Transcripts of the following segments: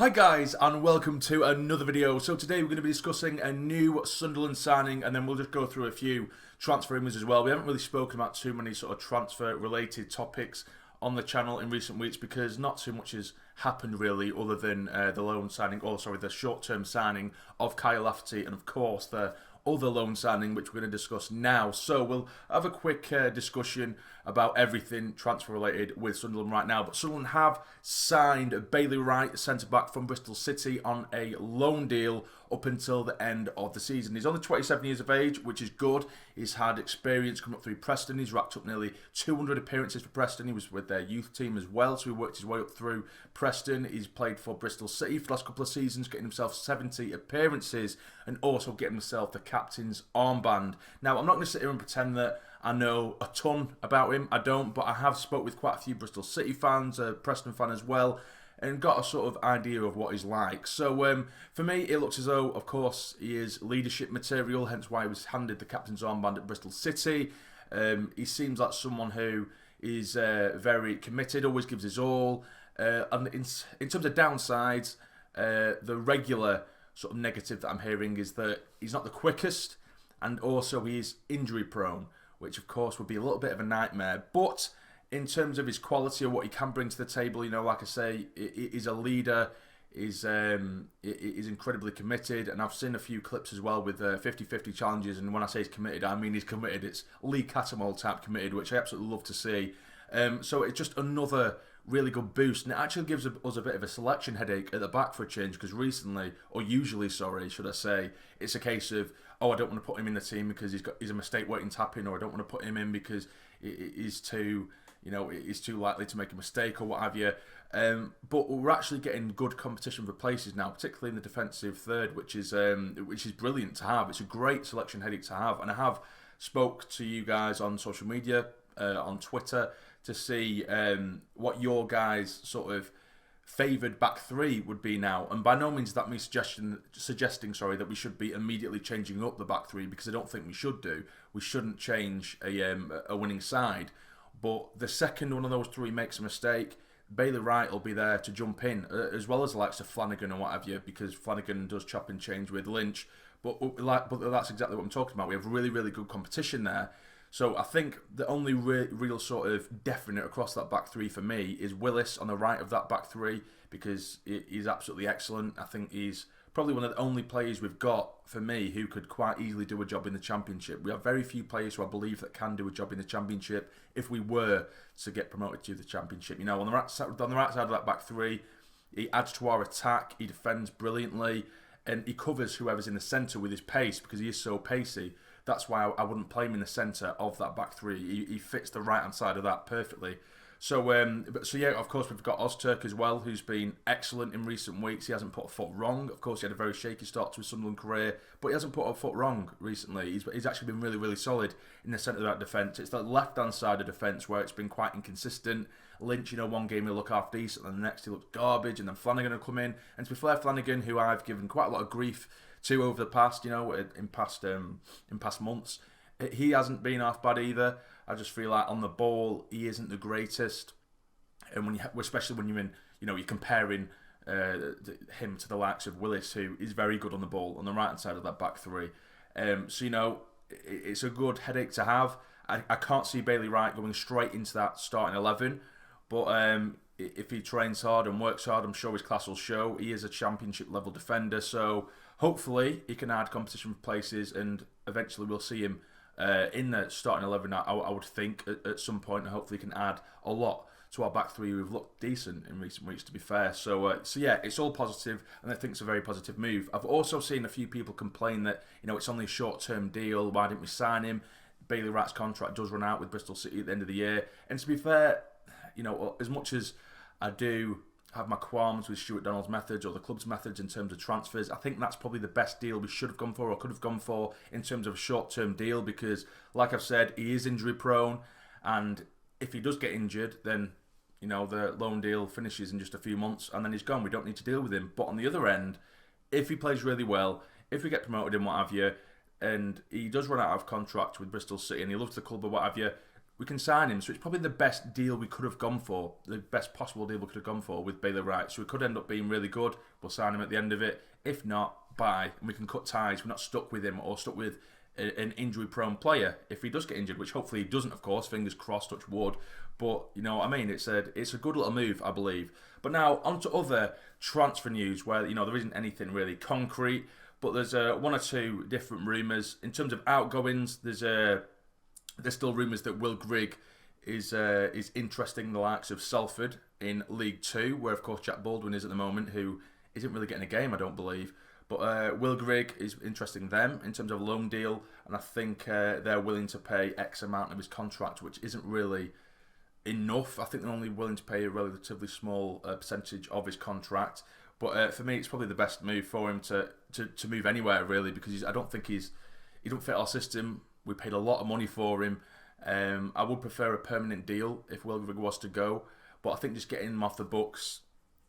Hi guys, and welcome to another video. So today we're going to be discussing a new Sunderland signing, and then we'll just go through a few transfer rumours as well. We haven't really spoken about too many sort of transfer related topics on the channel in recent weeks because not too much has happened really, other than the short-term signing of Kyle Lafferty, and of course the other loan signing which we're going to discuss now. So we'll have a quick discussion about everything transfer related with Sunderland right now. But Sunderland have signed Bailey Wright, centre-back from Bristol City, on a loan deal up until the end of the season. He's only 27 years of age, which is good. He's had experience coming up through Preston. He's racked up nearly 200 appearances for Preston. He was with their youth team as well, so he worked his way up through Preston. He's played for Bristol City for the last couple of seasons, getting himself 70 appearances and also getting himself the captain's armband. Now, I'm not going to sit here and pretend that I know a ton about him. I don't, but I have spoke with quite a few Bristol City fans, a Preston fan as well, and got a sort of idea of what he's like. So for me, it looks as though, of course, he is leadership material, hence why he was handed the captain's armband at Bristol City. He seems like someone who is very committed, always gives his all. And in terms of downsides, the regular sort of negative that I'm hearing is that he's not the quickest, and also he is injury prone, which of course would be a little bit of a nightmare. But in terms of his quality or what he can bring to the table, you know, like I say, he's a leader, he's incredibly committed, and I've seen a few clips as well with 50-50 challenges, and when I say he's committed, I mean he's committed. It's Lee Cattermole type committed, which I absolutely love to see. So it's just another really good boost, and it actually gives us a bit of a selection headache at the back for a change, because usually, should I say, it's a case of, oh, I don't want to put him in the team because he's a mistake waiting to happen, or I don't want to put him in because he's too likely to make a mistake or what have you. But we're actually getting good competition for places now, particularly in the defensive third, which is brilliant to have. It's a great selection headache to have, and I have spoke to you guys on social media, on Twitter, to see what your guys' sort of favoured back three would be now. And by no means is that me suggesting that we should be immediately changing up the back three, because I don't think we should do. We shouldn't change a winning side. But the second one of those three makes a mistake, Bailey Wright will be there to jump in, as well as the likes of Flanagan and what have you, because Flanagan does chop and change with Lynch. But that's exactly what I'm talking about. We have really, really good competition there. So I think the only real sort of definite across that back three for me is Willis on the right of that back three, because he's absolutely excellent. I think he's probably one of the only players we've got, for me, who could quite easily do a job in the Championship. We have very few players who I believe that can do a job in the Championship if we were to get promoted to the Championship. You know, on the right side of that back three, he adds to our attack, he defends brilliantly, and he covers whoever's in the centre with his pace, because he is so pacey. That's why I wouldn't play him in the centre of that back three. He fits the right-hand side of that perfectly. So yeah, of course, we've got Ozturk as well, who's been excellent in recent weeks. He hasn't put a foot wrong. Of course, he had a very shaky start to his Sunderland career, but he hasn't put a foot wrong recently. He's actually been really, really solid in the centre of that defence. It's the left-hand side of defence where it's been quite inconsistent. Lynch, one game he'll look half decent, and the next he looks garbage, and then Flanagan will come in. And to be fair, Flanagan, who I've given quite a lot of grief to over the past, in past months, he hasn't been half bad either. I just feel like on the ball he isn't the greatest, and especially when you're in, you're comparing him to the likes of Willis, who is very good on the ball on the right hand side of that back three. So it's a good headache to have. I can't see Bailey Wright going straight into that starting 11, but if he trains hard and works hard, I'm sure his class will show. He is a Championship level defender, so hopefully he can add competition for places, and eventually we'll see him in the starting 11, I would think, at some point, and hopefully can add a lot to our back three. We've looked decent in recent weeks, to be fair. So yeah, it's all positive, and I think it's a very positive move. I've also seen a few people complain that it's only a short-term deal. Why didn't we sign him? Bailey Wright's contract does run out with Bristol City at the end of the year, and to be fair, as much as I do have my qualms with Stuart Donald's methods or the club's methods in terms of transfers, I think that's probably the best deal we should have gone for, or could have gone for, in terms of a short-term deal, because, like I've said, he is injury-prone, and if he does get injured, then, the loan deal finishes in just a few months, and then he's gone. We don't need to deal with him. But on the other end, if he plays really well, if we get promoted and what have you, and he does run out of contract with Bristol City, and he loves the club or what have you, we can sign him. So it's probably the best deal we could have gone for, the best possible deal we could have gone for with Bailey Wright. So it could end up being really good. We'll sign him at the end of it. If not, bye. And we can cut ties. We're not stuck with him or stuck with an injury-prone player. If he does get injured, which hopefully he doesn't, of course, fingers crossed, touch wood. But, you know what I mean? It's a good little move, I believe. But now, on to other transfer news where, you know, there isn't anything really concrete. But there's one or two different rumours. In terms of outgoings, there's still rumours that Will Grigg is interesting the likes of Salford in League 2, where of course Jack Baldwin is at the moment, who isn't really getting a game, I don't believe. But Will Grigg is interesting them in terms of a loan deal, and I think they're willing to pay X amount of his contract, which isn't really enough. I think they're only willing to pay a relatively small percentage of his contract. But for me, it's probably the best move for him to move anywhere, really, because I don't think he don't fit our system. We paid a lot of money for him. I would prefer a permanent deal if Will Grigg was to go, but I think just getting him off the books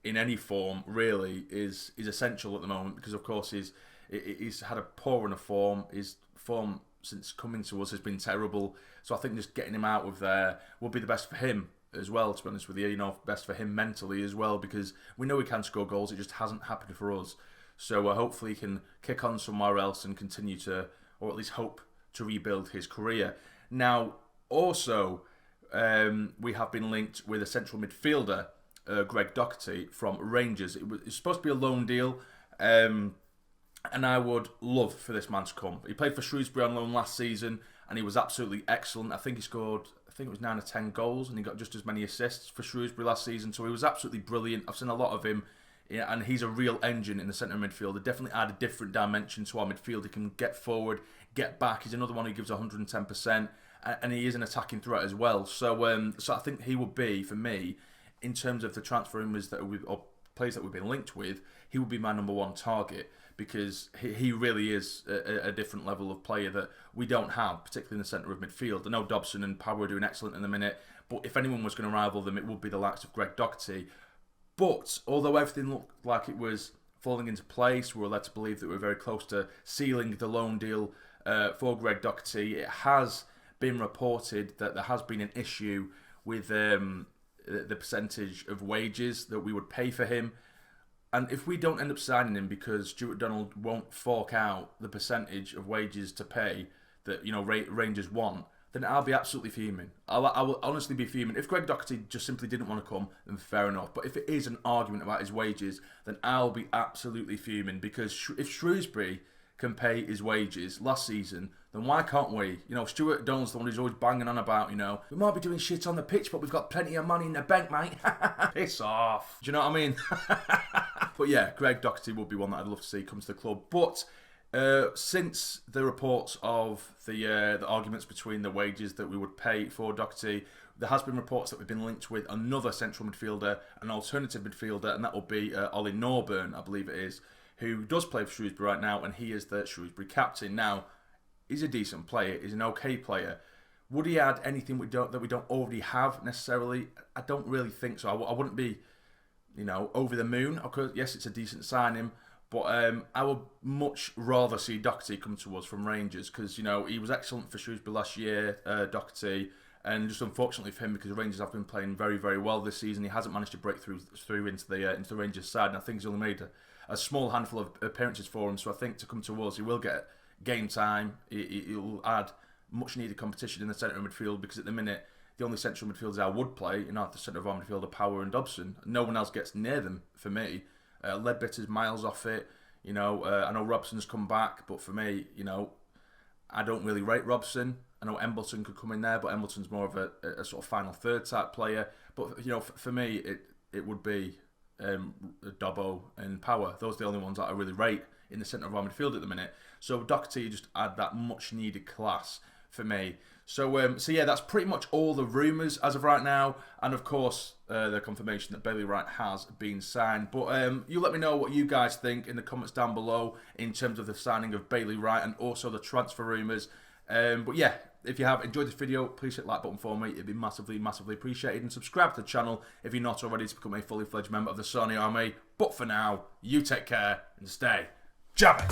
in any form really is essential at the moment, because of course he's had a poor run of form. His form since coming to us has been terrible, so I think just getting him out of there would be the best for him as well, to be honest with you. You know, best for him mentally as well, because we know he can score goals. It just hasn't happened for us. So hopefully he can kick on somewhere else and continue to, or at least hope to rebuild his career. Now, also, we have been linked with a central midfielder, Greg Doherty from Rangers. It was supposed to be a loan deal, and I would love for this man to come. He played for Shrewsbury on loan last season, and he was absolutely excellent. I think he scored, I think it was 9 or 10 goals, and he got just as many assists for Shrewsbury last season. So he was absolutely brilliant. I've seen a lot of him, and he's a real engine in the centre midfield. He definitely add a different dimension to our midfield. He can get forward, get back. He's another one who gives 110%, and he is an attacking threat as well. So, so I think he would be, for me, in terms of the transfer rumours or players that we've been linked with, he would be my number one target, because he really is a different level of player that we don't have, particularly in the centre of midfield. I know Robson and Power are doing excellent in the minute, but if anyone was going to rival them, it would be the likes of Greg Doherty. But although everything looked like it was falling into place, we were led to believe that we were very close to sealing the loan deal for Greg Doherty. It has been reported that there has been an issue with the percentage of wages that we would pay for him. And if we don't end up signing him because Stuart Donald won't fork out the percentage of wages to pay that, you know, Rangers want, then I'll be absolutely fuming. I will honestly be fuming. If Greg Doherty just simply didn't want to come, then fair enough. But if it is an argument about his wages, then I'll be absolutely fuming, because if Shrewsbury can pay his wages last season, then why can't we? You know, Stuart Donald's the one who's always banging on about, you know, we might be doing shit on the pitch, but we've got plenty of money in the bank, mate. Piss off. Do you know what I mean? But yeah, Greg Doherty would be one that I'd love to see come to the club. But since the reports of the arguments between the wages that we would pay for Doherty, there has been reports that we've been linked with another central midfielder, an alternative midfielder, and that will be Ollie Norburn, I believe it is, who does play for Shrewsbury right now, and he is the Shrewsbury captain. Now, he's a decent player, he's an okay player. Would he add anything that we don't already have necessarily? I don't really think so. I wouldn't be, you know, over the moon. Because yes, it's a decent signing, but I would much rather see Doherty come to us from Rangers, because, you know, he was excellent for Shrewsbury last year, Doherty, and just unfortunately for him, because Rangers have been playing very, very well this season, he hasn't managed to break through into the Rangers side, and I think he's only made a small handful of appearances for him. So I think to come to us, he will get game time. He'll add much needed competition in the centre of midfield, because at the minute the only central midfielders I would play, you know, at the centre of our midfield are Power and Dobson. No one else gets near them for me. Ledbetter's miles off it. You know, I know Robson's come back, but for me, you know, I don't really rate Robson. I know Embleton could come in there, but Embleton's more of a sort of final third type player. But, you know, for me, it would be Dobbo and Power. Those are the only ones that I really rate in the centre of our midfield at the minute. So Doherty just add that much needed class for me. So yeah, that's pretty much all the rumours as of right now, and of course the confirmation that Bailey Wright has been signed. But you let me know what you guys think in the comments down below in terms of the signing of Bailey Wright and also the transfer rumours. But yeah, if you have enjoyed this video, please hit the like button for me. It'd be massively, massively appreciated. And subscribe to the channel if you're not already to become a fully fledged member of the Sarny Army. But for now, you take care and stay jamming.